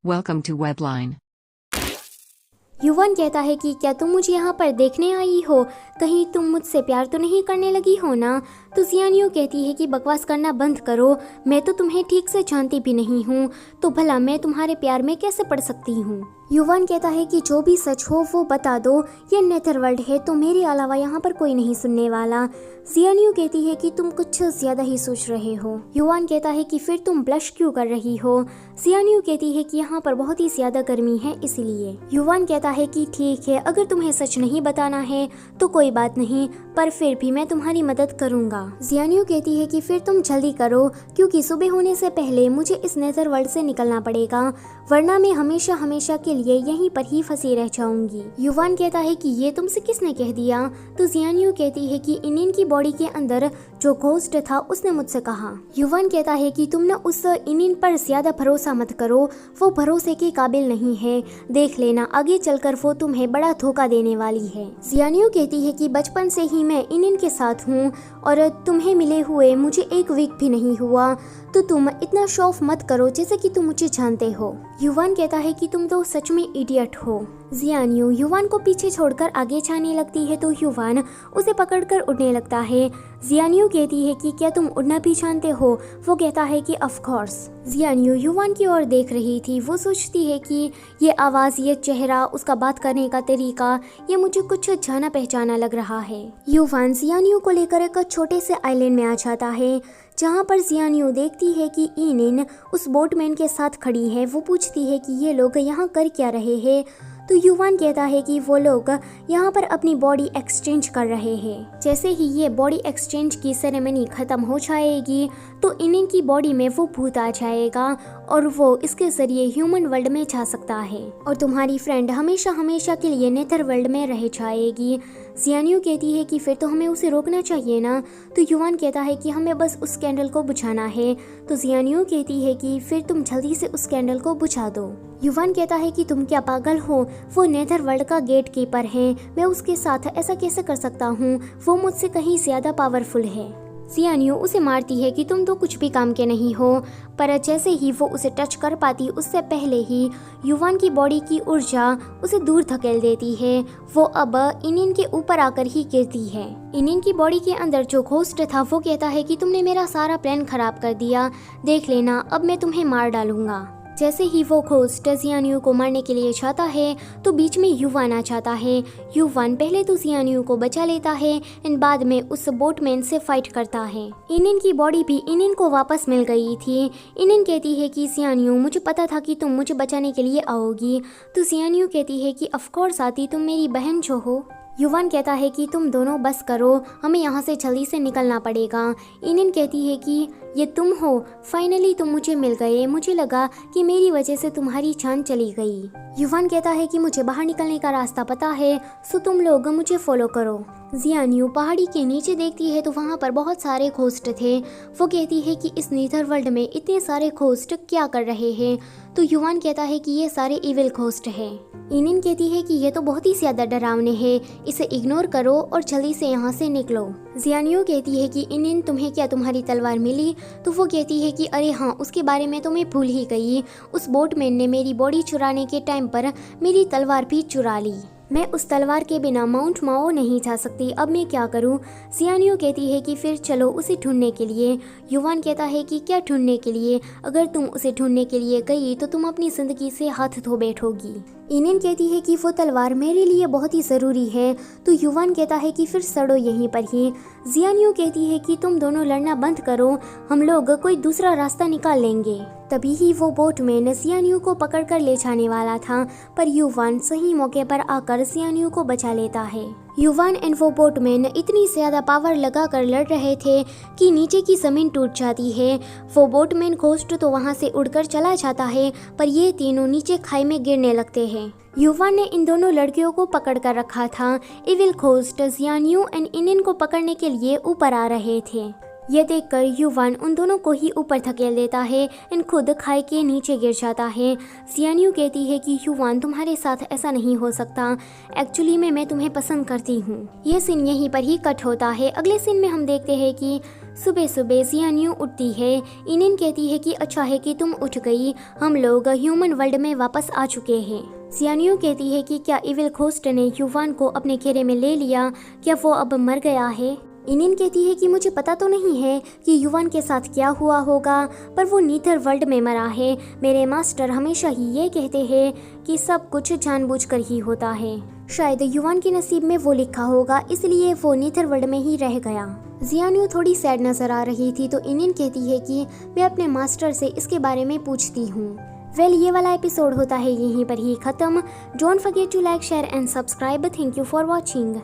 Welcome to Webline. युवन कहता है कि क्या तुम मुझे यहाँ पर देखने आई हो, कहीं तुम मुझसे प्यार तो नहीं करने लगी हो ना। तो जियानियो कहती है कि बकवास करना बंद करो, मैं तो तुम्हें ठीक से जानती भी नहीं हूँ, तो भला मैं तुम्हारे प्यार में कैसे पड़ सकती हूँ। युवन कहता है कि जो भी सच हो वो बता दो, ये नेथरवर्ल्ड है तो मेरे अलावा यहाँ पर कोई नहीं सुनने वाला। जियानियो कहती है कि तुम कुछ ज्यादा ही सोच रहे हो। युवन कहता है कि फिर तुम ब्लश क्यों कर रही हो। जियानियो कहती है कि यहाँ पर बहुत ही ज्यादा गर्मी है इसलिए। युवन कहता है कि ठीक है, अगर तुम्हें सच नहीं बताना है तो कोई बात नहीं, पर फिर भी मैं तुम्हारी मदद करूंगा। जियानियो कहती है कि फिर तुम जल्दी करो, क्योंकि सुबह होने से पहले मुझे इस नेथरवर्ल्ड से निकलना पड़ेगा, वरना मैं हमेशा हमेशा के लिए यहीं पर ही फंसी रह जाऊंगी। युवन कहता है कि ये तुमसे किसने कह दिया। तो जियानियो कहती है कि इनिन की बॉडी के अंदर जो घोस्ट था उसने मुझसे कहा। युवन कहता है कि तुम न उस इनिन पर ज्यादा भरोसा मत करो, वो भरोसे के काबिल नहीं है, देख लेना आगे चलकर वो तुम्हें बड़ा धोखा देने वाली है। जियानियो कहती है कि बचपन से ही मैं इनिन के साथ हूँ और तुम्हें मिले हुए मुझे एक वीक भी नहीं हुआ, तो तुम इतना शो ऑफ मत करो जैसे कि तुम मुझे जानते हो। युवन कहता है कि तुम तो सच में इडियट हो। जियानियो युवन को पीछे छोड़कर आगे जाने लगती है तो युवन उसे पकड़कर उड़ने लगता है। जियानियो कहती है कि क्या तुम उड़ना भी जानते हो। वो कहता है कि ऑफ कोर्स। जियानियो युवन की ओर देख रही थी, वो सोचती है कि ये आवाज़, ये चेहरा, उसका बात करने का तरीका, ये मुझे कुछ जाना पहचाना लग रहा है। युवन जियानियो को लेकर एक छोटे से आइलैंड में आ जाता है, जहाँ पर जियानियो देखती है कि इनिन उस बोटमैन के साथ खड़ी है। वो पूछती है कि ये लोग यहाँ कर क्या रहे हैं। तो युवन कहता है कि वो लोग यहाँ पर अपनी बॉडी एक्सचेंज कर रहे हैं। जैसे ही ये बॉडी एक्सचेंज की सेरेमनी खत्म हो जाएगी तो इनिन की बॉडी में वो भूत आ जाएगा और वो इसके जरिए ह्यूमन वर्ल्ड में जा सकता है और तुम्हारी फ्रेंड हमेशा हमेशा के लिए नेथर वर्ल्ड में रह जाएगी। जियानियो कहती है कि फिर तो हमें उसे रोकना चाहिए ना। तो युवन कहता है कि हमें बस उस कैंडल को बुझाना है। तो जियानियो कहती है कि फिर तुम जल्दी से उस कैंडल को बुझा दो। युवन कहता है कि तुम क्या पागल हो, वो नेथर वर्ल्ड का गेट कीपर है, मैं उसके साथ ऐसा कैसे कर सकता हूँ, वो मुझसे कहीं ज्यादा पावरफुल है। जियानियो उसे मारती है कि तुम तो कुछ भी काम के नहीं हो, पर जैसे ही वो उसे टच कर पाती उससे पहले ही युवन की बॉडी की ऊर्जा उसे दूर धकेल देती है। वो अब इनिन के ऊपर आकर ही गिरती है। इनिन की बॉडी के अंदर जो घोस्ट था वो कहता है कि तुमने मेरा सारा प्लान खराब कर दिया, देख लेना अब मैं तुम्हें मार डालूंगा। जैसे ही वो घोस्ट जियानियो को मारने के लिए जाता है तो बीच में युवन आ जाता है। युवन पहले तो जियानियो को बचा लेता है एंड बाद में उस बोटमैन से फाइट करता है। इनिन की बॉडी भी इनिन को वापस मिल गई थी। इनिन कहती है कि जियानियो मुझे पता था कि तुम मुझे बचाने के लिए आओगी। तो जियानियो कहती है कि ऑफ कोर्स आती, तुम मेरी बहन जो हो। युवन कहता है कि तुम दोनों बस करो, हमें यहाँ से जल्दी से निकलना पड़ेगा। इनिन कहती है कि ये तुम हो, फाइनली तुम मुझे मिल गए, मुझे लगा कि मेरी वजह से तुम्हारी जान चली गई। युवन कहता है कि मुझे बाहर निकलने का रास्ता पता है, सो तुम लोग मुझे फॉलो करो। जियानियो पहाड़ी के नीचे देखती है तो वहाँ पर बहुत सारे घोस्ट थे। वो कहती है कि इस नीथर वर्ल्ड में इतने सारे घोस्ट क्या कर रहे हैं। तो युवन कहता है कि ये सारे इविल घोस्ट हैं। इनिन कहती है कि ये तो बहुत ही ज्यादा डरावने हैं, इसे इग्नोर करो और जल्दी से यहाँ से निकलो। जियानियो कहती है कि इनिन तुम्हें क्या तुम्हारी तलवार मिली। तो वो कहती है कि अरे हाँ, उसके बारे में तो मैं भूल ही गई, उस बोटमैन ने मेरी बॉडी चुराने के टाइम पर मेरी तलवार भी चुरा ली, मैं उस तलवार के बिना माउंट माओ नहीं जा सकती, अब मैं क्या करूं। जियानियो कहती है कि फिर चलो उसे ढूंढने के लिए। युवन कहता है कि क्या ढूंढने के लिए, अगर तुम उसे ढूंढने के लिए गई तो तुम अपनी जिंदगी से हाथ धो बैठोगी। इनिन कहती है कि वो तलवार मेरे लिए बहुत ही ज़रूरी है। तो युवन कहता है कि फिर सड़ो यहीं पर ही। जियानियो कहती है कि तुम दोनों लड़ना बंद करो, हम लोग कोई दूसरा रास्ता निकाल लेंगे। तभी ही वो बोटमैन जियानियो को पकड़कर ले जाने वाला था, पर युवन सही मौके पर आकर जियानियो को बचा लेता है। युवन एंड वो बोटमैन इतनी ज्यादा पावर लगाकर लड़ रहे थे कि नीचे की जमीन टूट जाती है। वो बोटमैन घोस्ट तो वहां से उड़कर चला जाता है, पर ये तीनों नीचे खाई में गिरने लगते हैं। युवन ने इन दोनों लड़कियों को पकड़ कर रखा था। इविल घोस्ट जियानियो एंड इनिन को पकड़ने के लिए ऊपर आ रहे थे। ये देखकर युवन उन दोनों को ही ऊपर धकेल देता है एंड खुद खाई के नीचे गिर जाता है। जियानियो कहती है कि युवन तुम्हारे साथ ऐसा नहीं हो सकता, एक्चुअली मैं तुम्हें पसंद करती हूँ। ये सीन यहीं पर ही कट होता है। अगले सीन में हम देखते हैं कि सुबह सुबह जियान्यू उठती है। इनिन कहती है कि अच्छा है कि तुम उठ गई, हम लोग ह्यूमन वर्ल्ड में वापस आ चुके हैं। जियान्यू कहती है कि क्या इविल घोस्ट ने युवान को अपने घेरे में ले लिया, क्या वो अब मर गया है। इनिन कहती है कि मुझे पता तो नहीं है कि युवान के साथ क्या हुआ होगा, पर वो नीथर वर्ल्ड में मरा है। मेरे मास्टर हमेशा ही ये कहते हैं कि सब कुछ जानबूझकर ही होता है। शायद युवान के नसीब में वो लिखा होगा, इसलिए वो नीथर वर्ल्ड में ही रह गया। जियान्यू थोड़ी सैड नजर आ रही थी तो इनिन कहती है कि मैं अपने मास्टर से इसके बारे में पूछती हूँ। ये वाला एपिसोड होता है यहीं पर ही खत्म। Don't forget to like, share and subscribe. Thank you for watching.